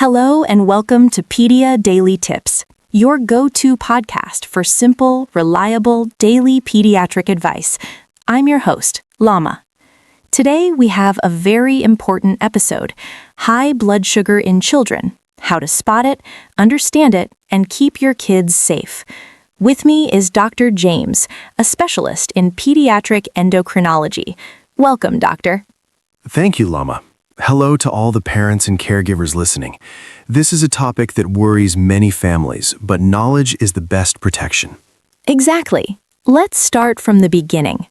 Hello and welcome to Pedia Daily Tips, your go-to podcast for simple, reliable, daily pediatric advice. I'm your host, Lama. Today we have a very important episode, high blood sugar in children, how to spot it, understand it, and keep your kids safe. With me is Dr. James, a specialist in pediatric endocrinology. Welcome, Doctor. Thank you, Lama. Hello to all the parents and caregivers listening. This is a topic that worries many families, but knowledge is the best protection. Exactly. Let's start from the beginning.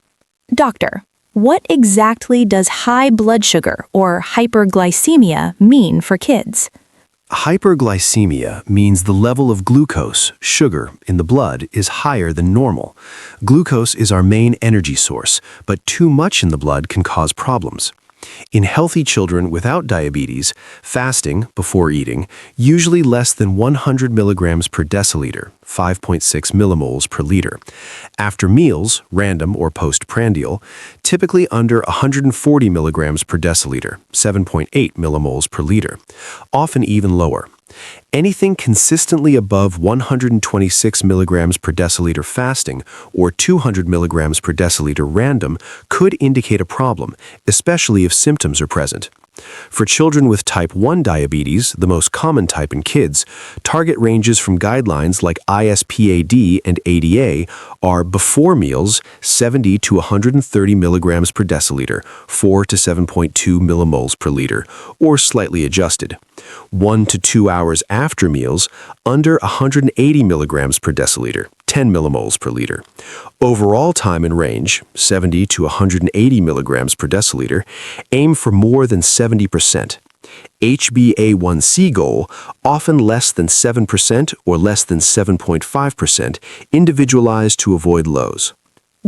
Doctor, what exactly does high blood sugar or hyperglycemia mean for kids? Hyperglycemia means the level of glucose, sugar, in the blood is higher than normal. Glucose is our main energy source, but too much in the blood can cause problems. In healthy children without diabetes, fasting before eating, usually less than 100 milligrams per deciliter, 5.6 millimoles per liter. After meals, random or postprandial, typically under 140 milligrams per deciliter, 7.8 millimoles per liter, often even lower. Anything consistently above 126 milligrams per deciliter fasting or 200 milligrams per deciliter random could indicate a problem, especially if symptoms are present. For children with type 1 diabetes, the most common type in kids, target ranges from guidelines like ISPAD and ADA are before meals 70 to 130 milligrams per deciliter, 4 to 7.2 millimoles per liter, or slightly adjusted. 1 to 2 hours after meals, under 180 milligrams per deciliter, 10 millimoles per liter. Overall time in range, 70 to 180 milligrams per deciliter, aim for more than 70%. HbA1c goal, often less than 7% or less than 7.5%, individualized to avoid lows.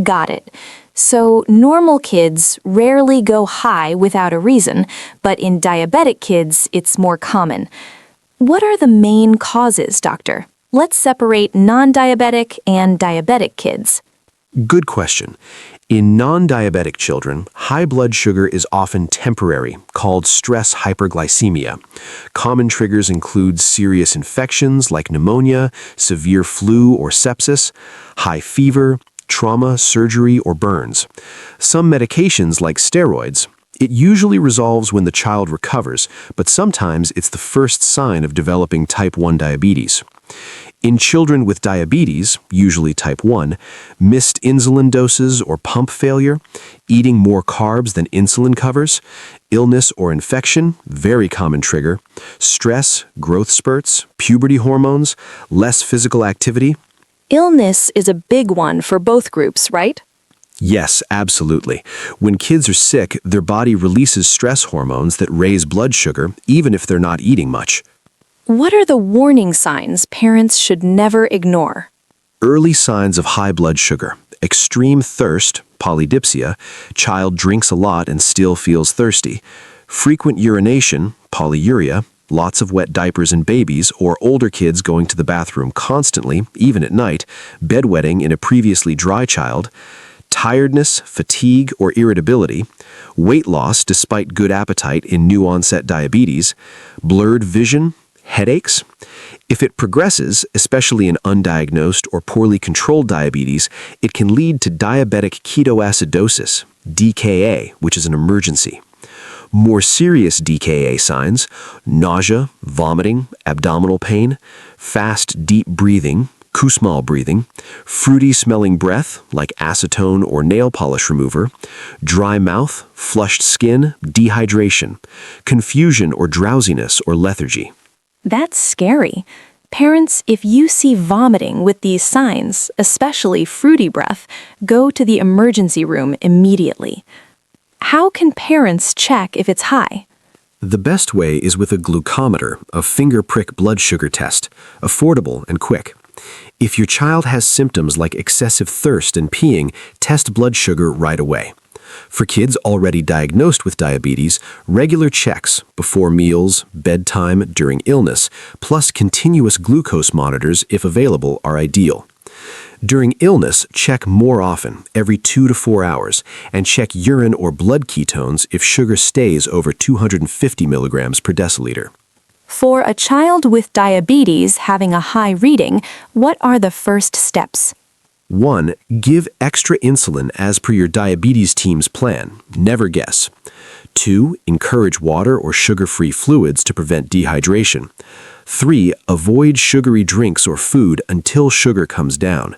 Got it. So normal kids rarely go high without a reason, but in diabetic kids, it's more common. What are the main causes, Doctor? Let's separate non-diabetic and diabetic kids. Good question. In non-diabetic children, high blood sugar is often temporary, called stress hyperglycemia. Common triggers include serious infections like pneumonia, severe flu or sepsis, high fever, trauma, surgery, or burns. Some medications like steroids, it usually resolves when the child recovers, but sometimes it's the first sign of developing type 1 diabetes. In children with diabetes, usually type 1, missed insulin doses or pump failure, eating more carbs than insulin covers, illness or infection, very common trigger, stress, growth spurts, puberty hormones, less physical activity. Illness is a big one for both groups, right? Yes, absolutely. When kids are sick, their body releases stress hormones that raise blood sugar, even if they're not eating much. What are the warning signs parents should never ignore? Early signs of high blood sugar, extreme thirst, polydipsia, child drinks a lot and still feels thirsty, frequent urination, polyuria, lots of wet diapers in babies or older kids going to the bathroom constantly, even at night, bedwetting in a previously dry child, tiredness, fatigue, or irritability, weight loss despite good appetite in new-onset diabetes, blurred vision, headaches. If it progresses, especially in undiagnosed or poorly controlled diabetes, it can lead to diabetic ketoacidosis, DKA, which is an emergency. More serious DKA signs, nausea, vomiting, abdominal pain, fast, deep breathing, Kussmaul breathing, fruity-smelling breath like acetone or nail polish remover, dry mouth, flushed skin, dehydration, confusion or drowsiness or lethargy. That's scary. Parents, if you see vomiting with these signs, especially fruity breath, go to the emergency room immediately. How can parents check if it's high? The best way is with a glucometer, a finger prick blood sugar test, affordable and quick. If your child has symptoms like excessive thirst and peeing, test blood sugar right away. For kids already diagnosed with diabetes, regular checks before meals, bedtime, during illness, plus continuous glucose monitors, if available, are ideal. During illness, check more often, every 2 to 4 hours, and check urine or blood ketones if sugar stays over 250 milligrams per deciliter. For a child with diabetes having a high reading, what are the first steps? 1. Give extra insulin as per your diabetes team's plan. Never guess. 2. Encourage water or sugar-free fluids to prevent dehydration. 3. Avoid sugary drinks or food until sugar comes down.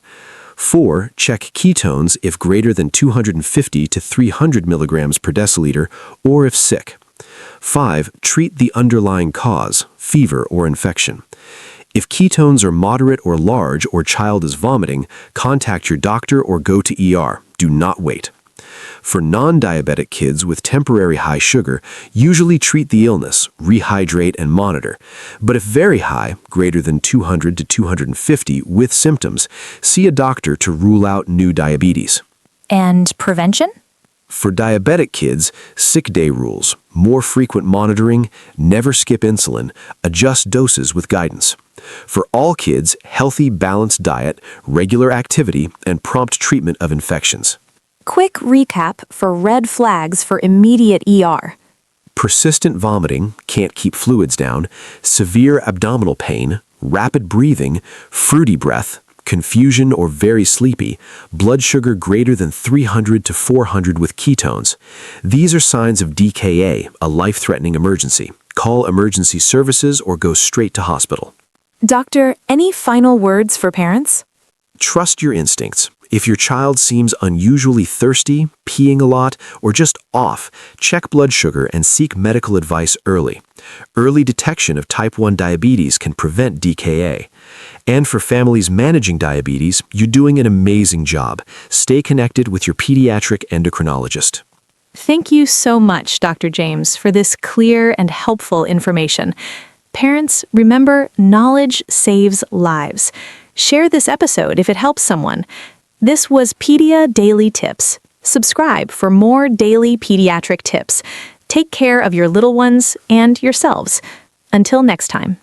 4. Check ketones if greater than 250 to 300 milligrams per deciliter or if sick. 5. Treat the underlying cause, fever or infection. If ketones are moderate or large or child is vomiting, contact your doctor or go to ER. Do not wait. For non-diabetic kids with temporary high sugar, usually treat the illness, rehydrate, and monitor. But if very high, greater than 200 to 250 with symptoms, see a doctor to rule out new diabetes. And prevention? For diabetic kids, sick day rules, more frequent monitoring, never skip insulin, adjust doses with guidance. For all kids, healthy, balanced diet, regular activity, and prompt treatment of infections. Quick recap for red flags for immediate ER. Persistent vomiting, can't keep fluids down, severe abdominal pain, rapid breathing, fruity breath, confusion or very sleepy, blood sugar greater than 300 to 400 with ketones. These are signs of DKA, a life-threatening emergency. Call emergency services or go straight to hospital. Doctor, any final words for parents? Trust your instincts. If your child seems unusually thirsty, peeing a lot, or just off, check blood sugar and seek medical advice early. Early detection of type 1 diabetes can prevent DKA. And for families managing diabetes, you're doing an amazing job. Stay connected with your pediatric endocrinologist. Thank you so much, Dr. James, for this clear and helpful information. Parents, remember, knowledge saves lives. Share this episode if it helps someone. This was Pedia Daily Tips. Subscribe for more daily pediatric tips. Take care of your little ones and yourselves. Until next time.